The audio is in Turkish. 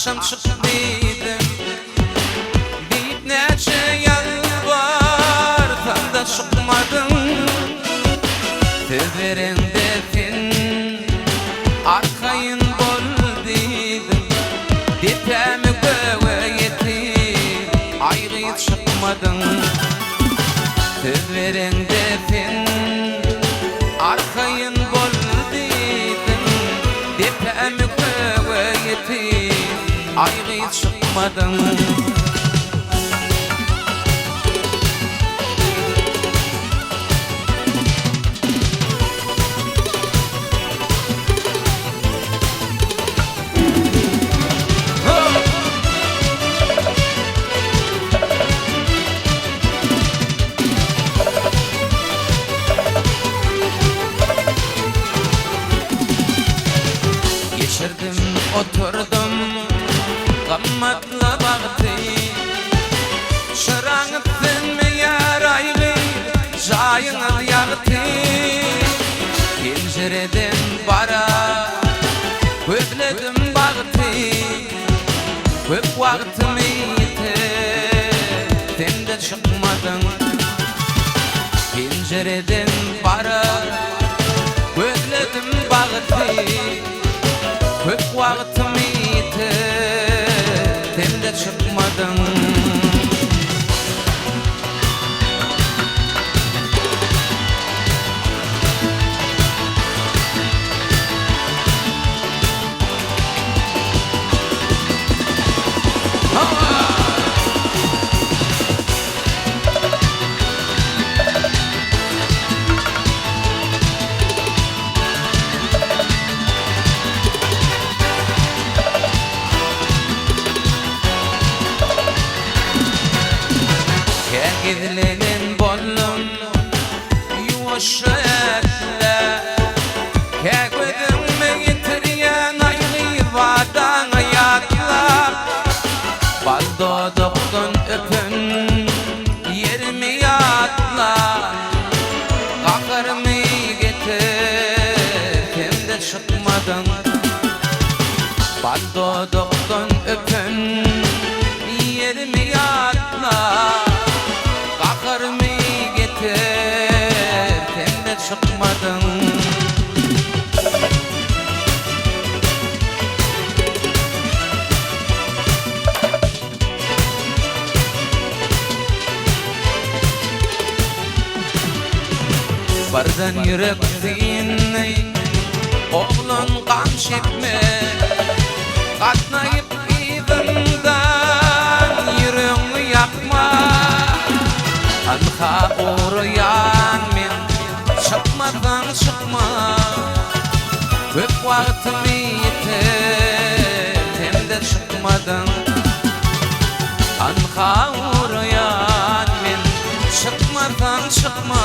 akşam çıktıydım deyip neçe yalvar da çıkmadın. Tüverinde fin arkayın bol dedim, depemi göğeyeti ayrı çıkmadın. Tüverinde fin arkayın bol dedim, depemi göğeyeti ayrı çıkmadın. Geçirdim oturdum gammatla baktı, şırağıttın mı yaraylı jayına yaktı. Pencereden bara gözledim baktı, köp vaktimi yiti sen de çıkmadın. Pencereden bara gözledim baktı, köp vaktimi yiti sen de çıkmadın. Gizlinin bollum yuvuşetler, gözümü yitiriyen ayrı vadan hayatlar. Baldo doktun öpün yerimi yatlar, kakırımı getir hem de çıkmadın. Baldo doktun öpün yerimi yatlar, kakırımı getir hem de çıkmadın. Bardan yürek dinley oğlun kan şekme, katnayıp idimden yüreğimi yakma. Anha uğrayan men çıkmadan çıkma, köp vaktimi yeter hem de çıkmadın. Anha uğrayan men çıkmadan çıkma,